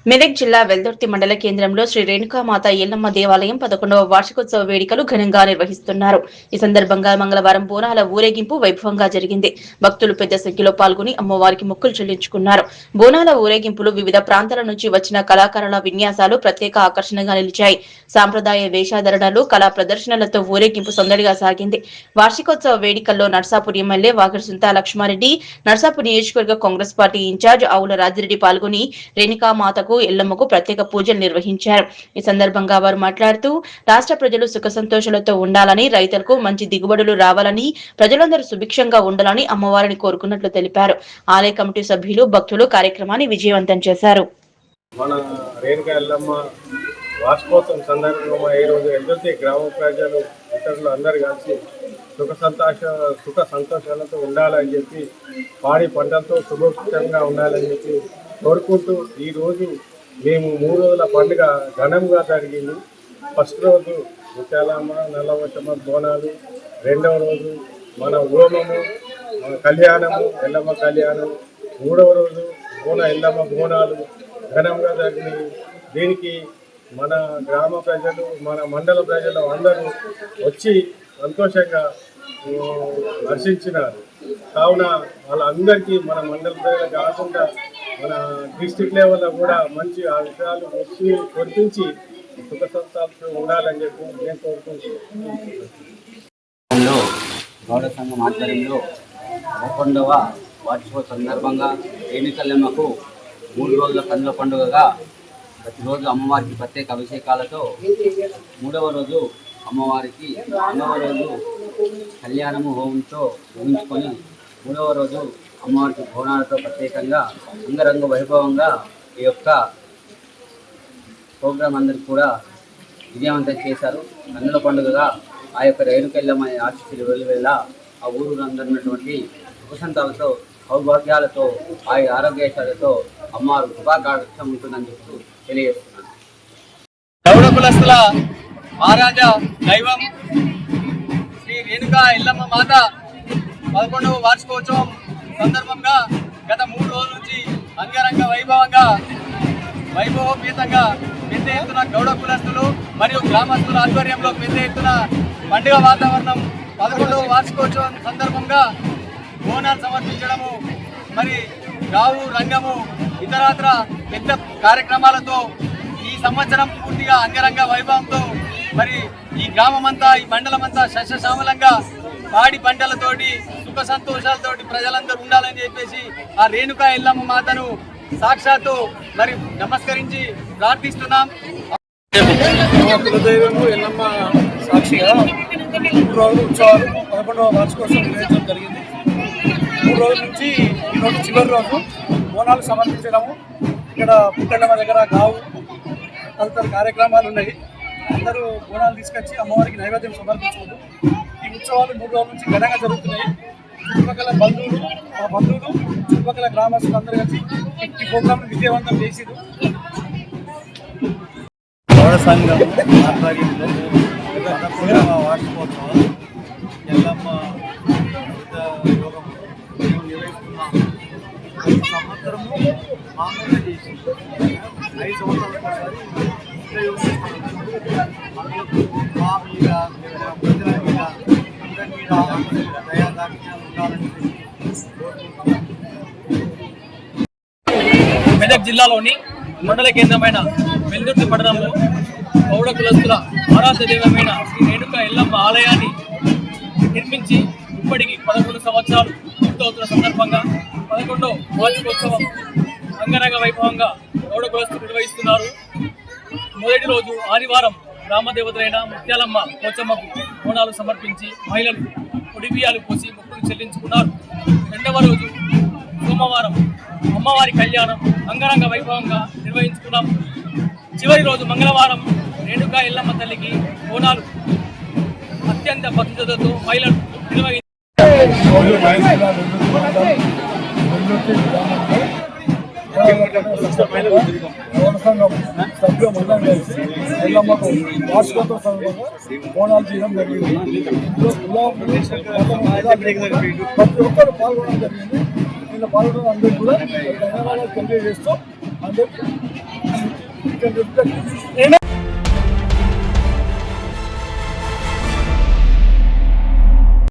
మెదక్ జిల్లా వెల్దుర్తి మండల కేంద్రంలో శ్రీ రేణుకామాత ఎల్లమ్మ దేవాలయం 11వ వార్షికోత్సవ వేడుకలు ఘనంగా నిర్వహిస్తున్నారు. ఈ సందర్భంగా మంగళవారం బోనాల ఊరేగింపు వైభవంగా జరిగింది. భక్తులు పెద్ద సంఖ్యలో పాల్గొని అమ్మవారికి మొక్కులు చెల్లించుకున్నారు. బోనాల ఊరేగింపులు వివిధ ప్రాంతాల నుంచి వచ్చిన కళాకారుల విన్యాసాలు ప్రత్యేక ఆకర్షణగా నిలిచాయి. సాంప్రదాయ వేషాధరణలు, కళా ప్రదర్శనలతో ఊరేగింపు సందడిగా సాగింది. వార్షికోత్సవ వేడుకల్లో నర్సాపూర్ ఎమ్మెల్యే వాకర్ సుంతా లక్ష్మారెడ్డి, నర్సాపూర్ నియోజకవర్గ కాంగ్రెస్ పార్టీ ఇన్ఛార్జ్ ఆవుల రాజిరెడ్డి పాల్గొని రేణుకామాతకు ఎల్లమ్మకు ప్రత్యేక పూజలు నిర్వహించారు. ఈ సందర్భంగా వారు మాట్లాడుతూ రాష్ట్ర ప్రజలు సుఖ సంతోషాలతో ఉండాలని, రైతులకు మంచి దిగుబడులు రావాలని, ప్రజలందరూ సుభిక్షంగా ఉండాలని అమ్మవారిని కోరుకున్నట్లు తెలిపారు. ఆలయ కమిటీ సభ్యులు, భక్తులు కార్యక్రమాన్ని విజయవంతం చేశారు. మన రేణుకా ఎల్లమ్మ వార్షికోత్సవం సందర్భంగా ఈరోజు వెల్దుర్తి గ్రామ ప్రజలు ఇతరులు అందరు కలిసి సుఖ సంతోషాలతో ఉండాలని చెప్పి, పాడి పంటలతో సుభిక్షంగా ఉండాలని చెప్పి కోరుకుంటూ ఈరోజు మేము 3 రోజుల పండుగ ఘనంగా జరిగింది. ఫస్ట్ రోజు ముత్యాలమ్మ నల్లవచ్చమ్మ బోనాలు, రెండవ రోజు మన హోమము, కళ్యాణము, ఎల్లమ్మ కళ్యాణం, 3వ రోజు ఎల్లమ్మ బోనాలు ఘనంగా జరిగినాయి. దీనికి మన గ్రామ ప్రజలు, మన మండల ప్రజలు అందరూ వచ్చి సంతోషంగా దర్శించినారు. కావున వాళ్ళందరికీ మన మండల ప్రజలు కాకుండా మన డిస్ట్రిక్ట్ లెవెల్లో కూడా మంచి ఆ విషయాలు వచ్చి గుర్తించి సుఖ సంతాలతో ఉండాలని చెప్పి నేను కోరుకుంటున్నాను. గౌడ సంఘం ఆధ్వర్యంలో 11వ వార్షికోత్సవ సందర్భంగా రేణుకల్లమ్మకు 3 రోజుల కన్నుల పండుగగా ప్రతిరోజు అమ్మవారికి ప్రత్యేక అభిషేకాలతో, 3వ రోజు అమ్మవారికి, 2వ రోజు కళ్యాణము హోమంతో ముగించుకొని 3వ రోజు అమ్మవారికి బోనాలతో ప్రత్యేకంగా అంగరంగ వైభవంగా ఈ యొక్క ప్రోగ్రాం అందరికీ కూడా విజయవంతం చేశారు. కన్నుల పండుగగా ఆ యొక్క రేణుకెళ్ళమ్మ ఆశీస్సులు వెళ్ళ ఆ ఊరు అందరినటువంటి సుఖసంతాలతో, సౌభాగ్యాలతో, ఆరోగ్యాలతో అమ్మవారు శుభాకాంక్ష ఉంటుందని చెప్తూ తెలియజేస్తున్నాను. గౌడ కులస్తుల మహారాజా దైవం శ్రీ రేణుకా ఎల్లమ్మ మాత 11వ వార్షికోత్సవం సందర్భంగా గత 3 రోజుల నుంచి అంగరంగ వైభవోపేతంగా పెద్ద ఎత్తున గౌడ కులస్తులు మరియు గ్రామస్తుల ఆధ్వర్యంలో పెద్ద ఎత్తున పండుగ వాతావరణం 11వ వార్షికోత్సవం సందర్భంగా బోనాలు సమర్పించడము, మరి గావు రంగము, ఇతరాత్ర పెద్ద కార్యక్రమాలతో ఈ సంవత్సరం పూర్తిగా అంగరంగ వైభవంతో మరి ఈ గ్రామమంతా, ఈ మండలమంతా సస్యశ్యామలంగా పాడి పంటలతోటి సుఖ సంతోషాలతోటి ప్రజలందరూ ఉండాలని చెప్పేసి ఆ రేణుకా ఎల్లమ్మ మాతను సాక్షాత్తు మరి నమస్కరించి ప్రార్థిస్తున్నాం. కులదైవము ఎల్లమ్మ సాక్షిగా 3 రోజుల ఉత్సవాలు 11వ వార్షికోత్సవం నిర్వహించడం జరిగింది. 3 రోజుల నుంచి ఈరోజు చివరి రోజు బోనాలు సమర్పించడము, ఇక్కడ పుట్టెల్లమ్మ దగ్గర గావు తదితర కార్యక్రమాలు ఉన్నాయి. అందరూ బోనాలు తీసుకొచ్చి అమ్మవారికి నైవేద్యం సమర్పించుకుంటూ ఈ ఉత్సవాలు 3 రోజుల నుంచి ఘనంగా జరుగుతున్నాయి. చుట్టుపక్కల బంధువులు, మా బంధువులు, చుట్టుపక్కల గ్రామస్తులు అందరూ కలిసి ఈ ప్రోగ్రాంను విజయవంతం చేసిరు. గౌడ సంఘం ఆధ్వర్యంలో 11వ వార్షికోత్సవం ఎల్లమ్మ యోగం నిర్వహిస్తున్నాం. ప్రతి సంవత్సరము మామూలుగా చేసి 5 సంవత్సరాలకోసారి మా మీద, ప్రజల మీద, అందరి మీద దయాదాక్షిణ్యాలు ఉండాలని మెదక్ జిల్లాలోని మండల కేంద్రమైన వెల్దుర్తి పట్టణంలో గౌడ కులస్తుల ఆరాధ్య దైవమైన శ్రీ రేణుకా ఎల్లమ్మ ఆలయాన్ని నిర్మించి ఇప్పటికి 11 సంవత్సరాలు పూర్తవుతున్న సందర్భంగా 11వ వార్షికోత్సవం అంగరంగ వైభవంగా గౌడ కులస్తులు నిర్వహిస్తున్నారు. మొదటి రోజు ఆదివారం గ్రామదేవతలైన ముత్యాలమ్మ పోచమ్మకు బోనాలు సమర్పించి మహిళలు పొడిబియ్యాలు పోసి మొక్కులు చెల్లించుకున్నారు. 2వ రోజు సోమవారం అమ్మవారి కళ్యాణం అంగరంగ వైభవంగా నిర్వహించుకున్నాం. చివరి రోజు మంగళవారం రేణుకా ఎల్లమ్మ తల్లికి బోనాలు అత్యంత భక్తులతో మహిళలు సభ్యులందరం కలిసి ఎల్లమ్మకు వార్షికోత్సవ సందర్భంగా బోనాలు చేయడం జరిగింది. ప్రతి ఒక్కరు పాల్గొనడం జరిగింది. దీనిలో పాల్గొనడం అందరికీ కూడా ధన్యవాదాలు తెలియజేస్తూ అందరికీ can respect.